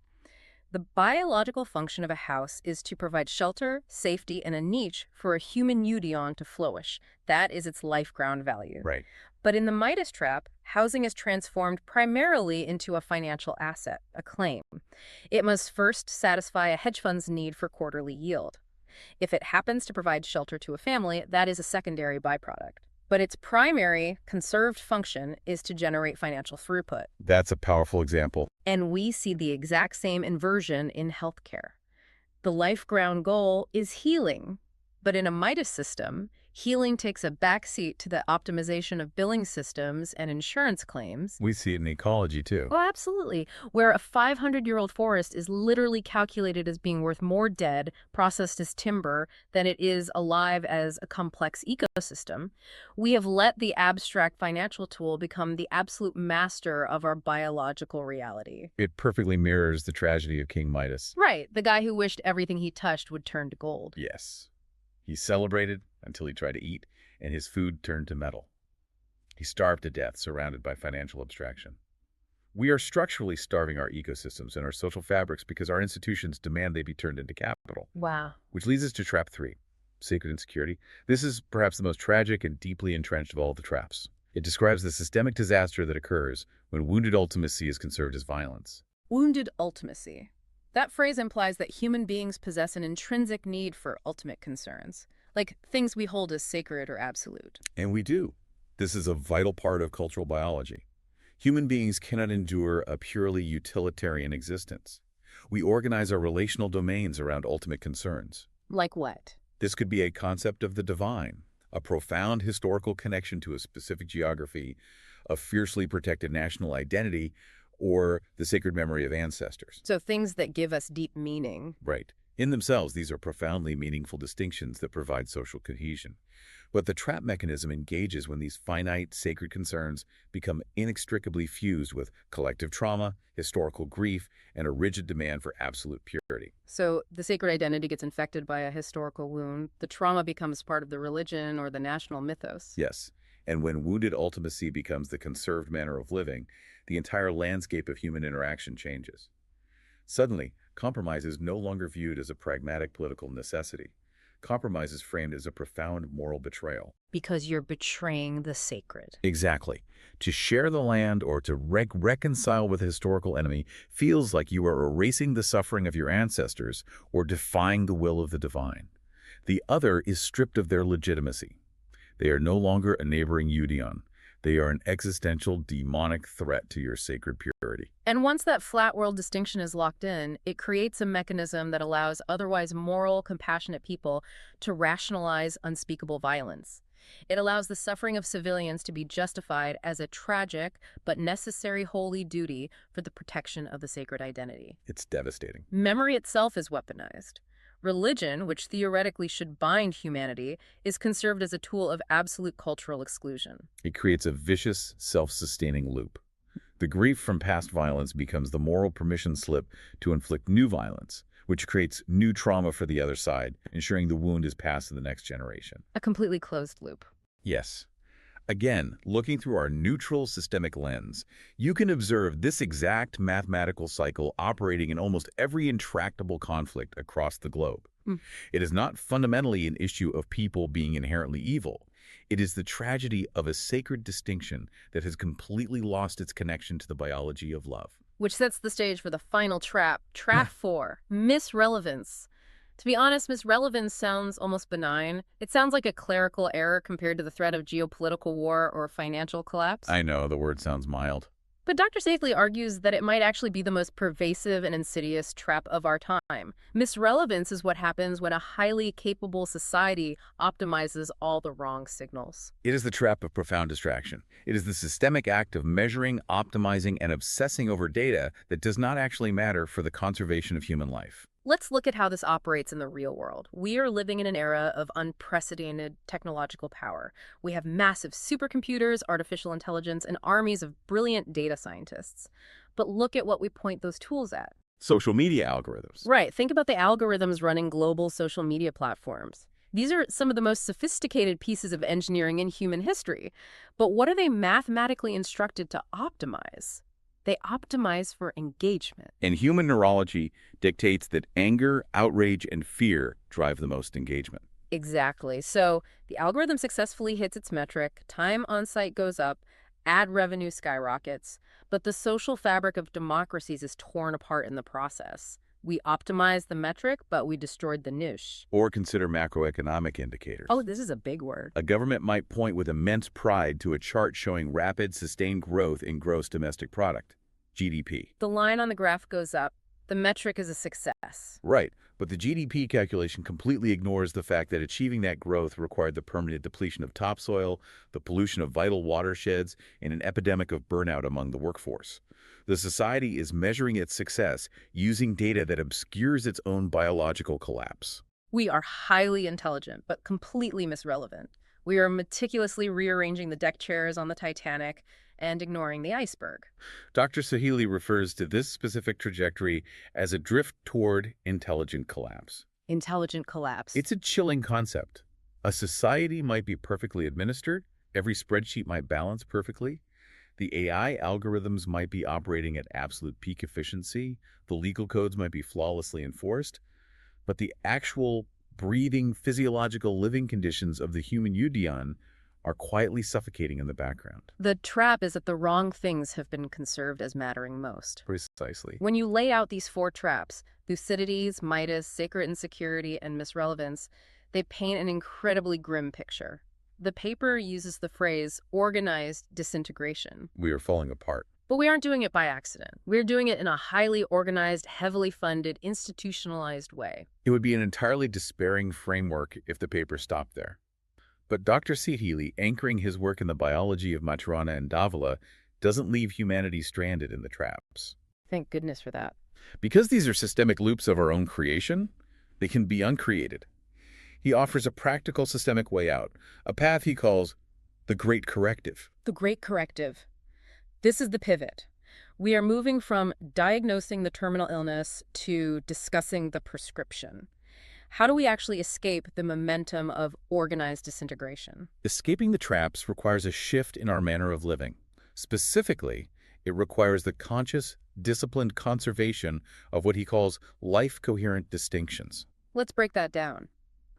Speaker 1: The biological function of a house is to provide shelter, safety, and a niche for a human UDEON to flourish. That is its life ground value.
Speaker 2: Right.
Speaker 1: But in the Midas trap, housing is transformed primarily into a financial asset, a claim. It must first satisfy a hedge fund's need for quarterly yield. If it happens to provide shelter to a family, that is a secondary byproduct. But its primary, conserved function is to generate financial throughput.
Speaker 2: That's a powerful example.
Speaker 1: And we see the exact same inversion in healthcare. The life ground goal is healing, but in a Midas system, healing takes a backseat to the optimization of billing systems and insurance claims.
Speaker 2: We see it in ecology, too.
Speaker 1: Oh, absolutely. Where a 500-year-old forest is literally calculated as being worth more dead, processed as timber, than it is alive as a complex ecosystem. We have let the abstract financial tool become the absolute master of our biological reality.
Speaker 2: It perfectly mirrors the tragedy of King Midas.
Speaker 1: Right, the guy who wished everything he touched would turn to gold.
Speaker 2: Yes. He celebrated until he tried to eat, and his food turned to metal. He starved to death, surrounded by financial abstraction. We are structurally starving our ecosystems and our social fabrics because our institutions demand they be turned into capital.
Speaker 1: Wow.
Speaker 2: Which leads us to trap 3, sacred insecurity. This is perhaps the most tragic and deeply entrenched of all the traps. It describes the systemic disaster that occurs when wounded ultimacy is conserved as violence.
Speaker 1: Wounded ultimacy. That phrase implies that human beings possess an intrinsic need for ultimate concerns, like things we hold as sacred or absolute.
Speaker 2: And we do. This is a vital part of cultural biology. Human beings cannot endure a purely utilitarian existence. We organize our relational domains around ultimate concerns.
Speaker 1: Like what?
Speaker 2: This could be a concept of the divine, a profound historical connection to a specific geography, a fiercely protected national identity, or the sacred memory of ancestors.
Speaker 1: So things that give us deep meaning.
Speaker 2: Right. In themselves, these are profoundly meaningful distinctions that provide social cohesion. But the trap mechanism engages when these finite, sacred concerns become inextricably fused with collective trauma, historical grief, and a rigid demand for absolute purity.
Speaker 1: So the sacred identity gets infected by a historical wound. The trauma becomes part of the religion or the national mythos.
Speaker 2: Yes. And when wounded ultimacy becomes the conserved manner of living, the entire landscape of human interaction changes. Suddenly, compromise is no longer viewed as a pragmatic political necessity. Compromise is framed as a profound moral betrayal.
Speaker 1: Because you're betraying the sacred.
Speaker 2: Exactly. To share the land or to reconcile with a historical enemy feels like you are erasing the suffering of your ancestors or defying the will of the divine. The other is stripped of their legitimacy. They are no longer a neighboring UDEON. They are an existential, demonic threat to your sacred purity.
Speaker 1: And once that flat world distinction is locked in, it creates a mechanism that allows otherwise moral, compassionate people to rationalize unspeakable violence. It allows the suffering of civilians to be justified as a tragic but necessary holy duty for the protection of the sacred identity.
Speaker 2: It's devastating.
Speaker 1: Memory itself is weaponized. Religion, which theoretically should bind humanity, is conserved as a tool of absolute cultural exclusion.
Speaker 2: It creates a vicious, self-sustaining loop. The grief from past violence becomes the moral permission slip to inflict new violence, which creates new trauma for the other side, ensuring the wound is passed to the next generation.
Speaker 1: A completely closed loop.
Speaker 2: Yes. Again, looking through our neutral systemic lens, you can observe this exact mathematical cycle operating in almost every intractable conflict across the globe.
Speaker 1: Mm.
Speaker 2: It is not fundamentally an issue of people being inherently evil. It is the tragedy of a sacred distinction that has completely lost its connection to the biology of love.
Speaker 1: Which sets the stage for the final trap. Trap 4, misrelevance. To be honest, misrelevance sounds almost benign. It sounds like a clerical error compared to the threat of geopolitical war or financial collapse.
Speaker 2: I know, the word sounds mild.
Speaker 1: But Dr. Sahely argues that it might actually be the most pervasive and insidious trap of our time. Misrelevance is what happens when a highly capable society optimizes all the wrong signals.
Speaker 2: It is the trap of profound distraction. It is the systemic act of measuring, optimizing, and obsessing over data that does not actually matter for the conservation of human life.
Speaker 1: Let's look at how this operates in the real world. We are living in an era of unprecedented technological power. We have massive supercomputers, artificial intelligence, and armies of brilliant data scientists. But look at what we point those tools at.
Speaker 2: Social media algorithms.
Speaker 1: Right. Think about the algorithms running global social media platforms. These are some of the most sophisticated pieces of engineering in human history. But what are they mathematically instructed to optimize? They optimize for engagement.
Speaker 2: And human neurology dictates that anger, outrage, and fear drive the most engagement.
Speaker 1: Exactly. So the algorithm successfully hits its metric, time on site goes up, ad revenue skyrockets, but the social fabric of democracies is torn apart in the process. We optimized the metric, but we destroyed the niche.
Speaker 2: Or consider macroeconomic indicators.
Speaker 1: Oh, this is a big word.
Speaker 2: A government might point with immense pride to a chart showing rapid, sustained growth in gross domestic product, GDP.
Speaker 1: The line on the graph goes up. The metric is a success.
Speaker 2: Right, but the GDP calculation completely ignores the fact that achieving that growth required the permanent depletion of topsoil, the pollution of vital watersheds, and an epidemic of burnout among the workforce. The society is measuring its success using data that obscures its own biological collapse.
Speaker 1: We are highly intelligent, but completely misrelevant. We are meticulously rearranging the deck chairs on the Titanic and ignoring the iceberg.
Speaker 2: Dr. Sahely refers to this specific trajectory as a drift toward intelligent collapse.
Speaker 1: Intelligent collapse.
Speaker 2: It's a chilling concept. A society might be perfectly administered, every spreadsheet might balance perfectly, the AI algorithms might be operating at absolute peak efficiency, the legal codes might be flawlessly enforced, but the actual breathing, physiological living conditions of the human UDEON are quietly suffocating in the background.
Speaker 1: The trap is that the wrong things have been conserved as mattering most.
Speaker 2: Precisely.
Speaker 1: When you lay out these 4 traps, Thucydides, Midas, sacred insecurity, and misrelevance, they paint an incredibly grim picture. The paper uses the phrase organized disintegration.
Speaker 2: We are falling apart.
Speaker 1: But we aren't doing it by accident. We're doing it in a highly organized, heavily funded, institutionalized way.
Speaker 2: It would be an entirely despairing framework if the paper stopped there. But Dr. Sahely, anchoring his work in the biology of Maturana and Dávila, doesn't leave humanity stranded in the traps.
Speaker 1: Thank goodness for that.
Speaker 2: Because these are systemic loops of our own creation, they can be uncreated. He offers a practical systemic way out, a path he calls the Great Corrective.
Speaker 1: The Great Corrective. This is the pivot. We are moving from diagnosing the terminal illness to discussing the prescription. How do we actually escape the momentum of organized disintegration?
Speaker 2: Escaping the traps requires a shift in our manner of living. Specifically, it requires the conscious, disciplined conservation of what he calls life-coherent distinctions.
Speaker 1: Let's break that down.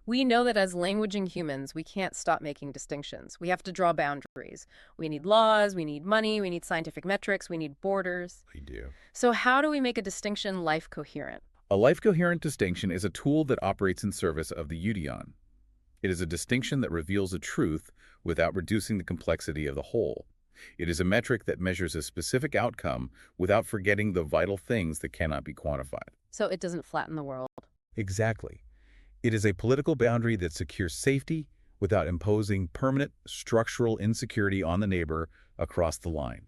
Speaker 1: We know that as languaging humans, we can't stop making distinctions. We have to draw boundaries. We need laws, we need money, we need scientific metrics, we need borders.
Speaker 2: We do.
Speaker 1: So how do we make a distinction life-coherent?
Speaker 2: A life-coherent distinction is a tool that operates in service of the UDEON. It is a distinction that reveals a truth without reducing the complexity of the whole. It is a metric that measures a specific outcome without forgetting the vital things that cannot be quantified.
Speaker 1: So it doesn't flatten the world.
Speaker 2: Exactly. It is a political boundary that secures safety without imposing permanent structural insecurity on the neighbor across the line.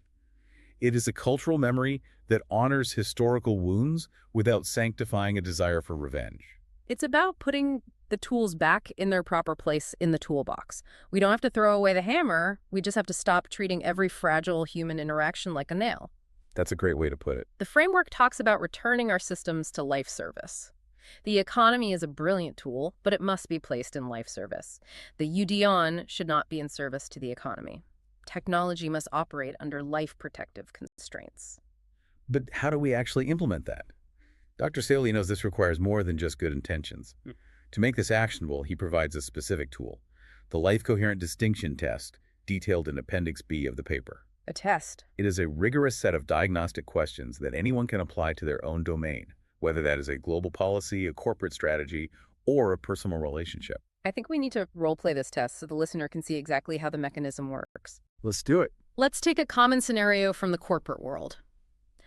Speaker 2: It is a cultural memory that honors historical wounds without sanctifying a desire for revenge.
Speaker 1: It's about putting the tools back in their proper place in the toolbox. We don't have to throw away the hammer. We just have to stop treating every fragile human interaction like a nail.
Speaker 2: That's a great way to put it.
Speaker 1: The framework talks about returning our systems to life service. The economy is a brilliant tool, but it must be placed in life service. The UDEON should not be in service to the economy. Technology must operate under life-protective constraints.
Speaker 2: But how do we actually implement that? Dr. Sahely knows this requires more than just good intentions. To make this actionable, he provides a specific tool, the life-coherent distinction test, detailed in Appendix B of the paper.
Speaker 1: A test.
Speaker 2: It is a rigorous set of diagnostic questions that anyone can apply to their own domain, whether that is a global policy, a corporate strategy, or a personal relationship.
Speaker 1: I think we need to role-play this test so the listener can see exactly how the mechanism works.
Speaker 2: Let's do it.
Speaker 1: Let's take a common scenario from the corporate world.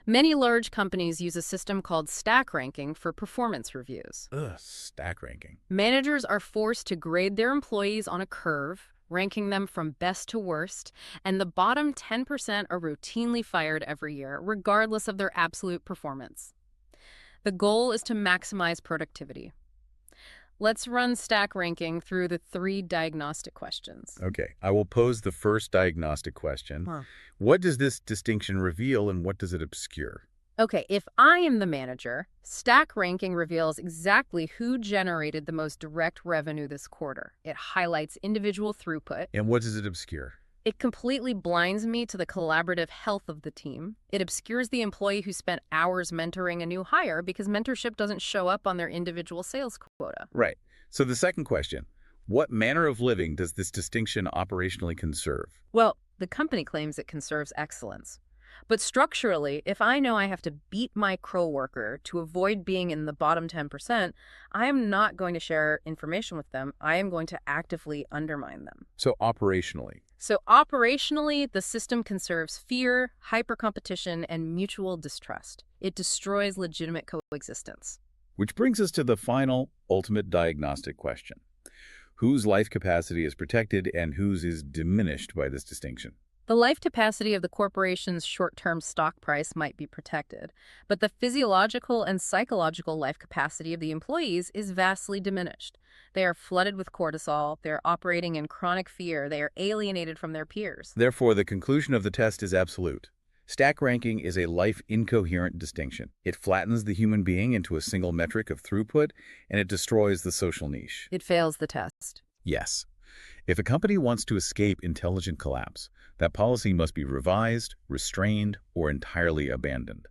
Speaker 1: Many large companies use a system called stack ranking for performance reviews.
Speaker 2: Stack ranking.
Speaker 1: Managers are forced to grade their employees on a curve, ranking them from best to worst, and the bottom 10% are routinely fired every year, regardless of their absolute performance. The goal is to maximize productivity. Let's run stack ranking through the 3 diagnostic questions.
Speaker 2: Okay, I will pose the first diagnostic question. What does this distinction reveal and what does it obscure?
Speaker 1: Okay, if I am the manager, stack ranking reveals exactly who generated the most direct revenue this quarter. It highlights individual throughput.
Speaker 2: And what does it obscure?
Speaker 1: It completely blinds me to the collaborative health of the team. It obscures the employee who spent hours mentoring a new hire because mentorship doesn't show up on their individual sales quota.
Speaker 2: Right. So the second question, what manner of living does this distinction operationally conserve?
Speaker 1: Well, the company claims it conserves excellence. But structurally, if I know I have to beat my coworker to avoid being in the bottom 10%, I am not going to share information with them. I am going to actively undermine them.
Speaker 2: So operationally,
Speaker 1: the system conserves fear, hyper-competition, and mutual distrust. It destroys legitimate coexistence.
Speaker 2: which brings us to the final, ultimate diagnostic question. Whose life capacity is protected and whose is diminished by this distinction?
Speaker 1: The life capacity of the corporation's short-term stock price might be protected, but the physiological and psychological life capacity of the employees is vastly diminished. They are flooded with cortisol, they are operating in chronic fear, they are alienated from their peers.
Speaker 2: Therefore, the conclusion of the test is absolute. Stack ranking is a life-incoherent distinction. It flattens the human being into a single metric of throughput, and it destroys the social niche.
Speaker 1: It fails the test.
Speaker 2: Yes. If a company wants to escape intelligent collapse, that policy must be revised, restrained, or entirely abandoned.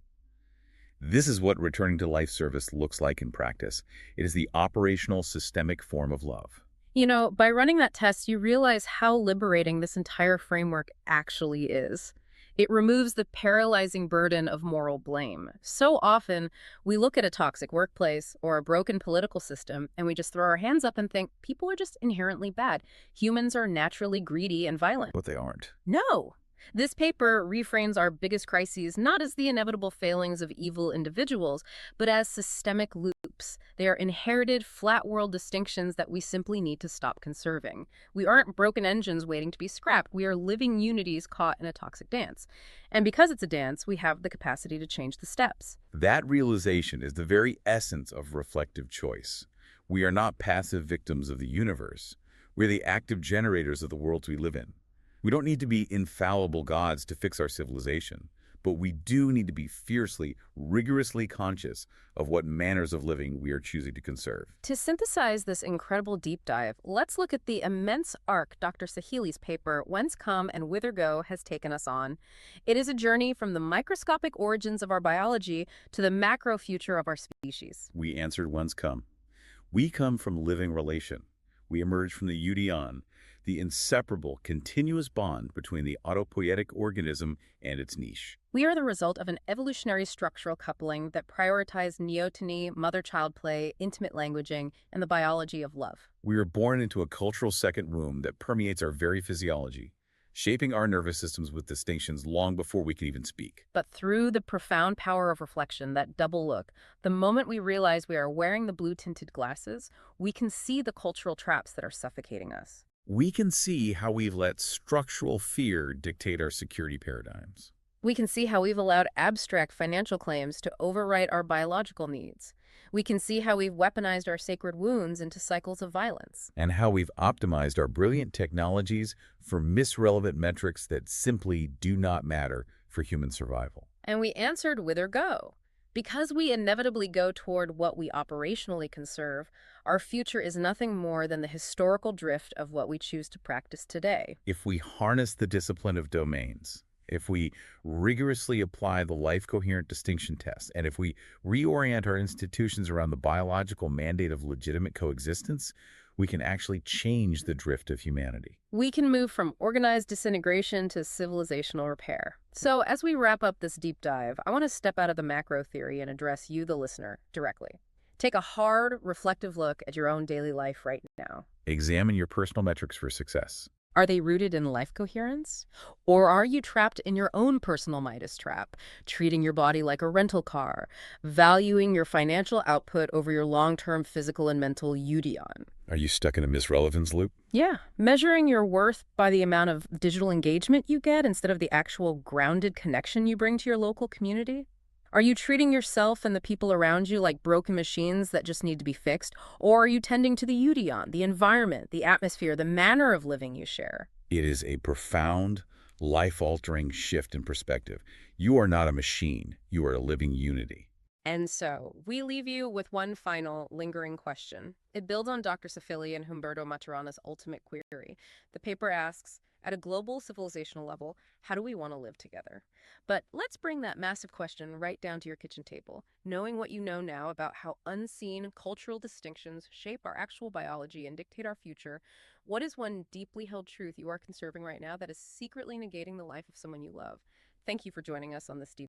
Speaker 2: This is what returning to life service looks like in practice. It is the operational, systemic form of love.
Speaker 1: You know, by running that test, you realize how liberating this entire framework actually is. It removes the paralyzing burden of moral blame. So often, we look at a toxic workplace or a broken political system, and we just throw our hands up and think, people are just inherently bad. Humans are naturally greedy and violent.
Speaker 2: But they aren't.
Speaker 1: No. This paper reframes our biggest crises not as the inevitable failings of evil individuals, but as systemic loops. They are inherited, flat world distinctions that we simply need to stop conserving. We aren't broken engines waiting to be scrapped. We are living unities caught in a toxic dance. And because it's a dance, we have the capacity to change the steps.
Speaker 2: That realization is the very essence of reflective choice. We are not passive victims of the universe. We're the active generators of the worlds we live in. We don't need to be infallible gods to fix our civilization, but we do need to be fiercely, rigorously conscious of what manners of living we are choosing to conserve.
Speaker 1: To synthesize this incredible deep dive, let's look at the immense arc Dr. Sahely's paper, Whence Come and Whither Go, has taken us on. It is a journey from the microscopic origins of our biology to the macro future of our species.
Speaker 2: We answered whence come. We come from living relation. We emerge from the UDEON, the inseparable, continuous bond between the autopoietic organism and its niche.
Speaker 1: We are the result of an evolutionary structural coupling that prioritized neoteny, mother-child play, intimate languaging, and the biology of love.
Speaker 2: We are born into a cultural second womb that permeates our very physiology, shaping our nervous systems with distinctions long before we can even speak.
Speaker 1: But through the profound power of reflection, that double look, the moment we realize we are wearing the blue-tinted glasses, we can see the cultural traps that are suffocating us.
Speaker 2: we can see how we've let structural fear dictate our security paradigms.
Speaker 1: We can see how we've allowed abstract financial claims to overwrite our biological needs. We can see how we've weaponized our sacred wounds into cycles of violence.
Speaker 2: And how we've optimized our brilliant technologies for misrelevant metrics that simply do not matter for human survival.
Speaker 1: And we answered whither go. Because we inevitably go toward what we operationally conserve, our future is nothing more than the historical drift of what we choose to practice today.
Speaker 2: If we harness the discipline of domains, if we rigorously apply the life-coherent distinction test, and if we reorient our institutions around the biological mandate of legitimate coexistence, we can actually change the drift of humanity.
Speaker 1: We can move from organized disintegration to civilizational repair. So, as we wrap up this deep dive, I want to step out of the macro theory and address you, the listener, directly. Take a hard, reflective look at your own daily life right now.
Speaker 2: Examine your personal metrics for success.
Speaker 1: Are they rooted in life coherence? Or are you trapped in your own personal Midas trap, treating your body like a rental car, valuing your financial output over your long-term physical and mental UDEON?
Speaker 2: Are you stuck in a misrelevance loop?
Speaker 1: Yeah, measuring your worth by the amount of digital engagement you get instead of the actual grounded connection you bring to your local community? Are you treating yourself and the people around you like broken machines that just need to be fixed? Or are you tending to the UDEON, the environment, the atmosphere, the manner of living you share?
Speaker 2: It is a profound, life-altering shift in perspective. You are not a machine. You are a living unity.
Speaker 1: And so, we leave you with one final lingering question. It builds on Dr. Sahely and Humberto Maturana's ultimate query. The paper asks, at a global civilizational level, how do we want to live together? But let's bring that massive question right down to your kitchen table. Knowing what you know now about how unseen cultural distinctions shape our actual biology and dictate our future, what is one deeply held truth you are conserving right now that is secretly negating the life of someone you love? Thank you for joining us on this deep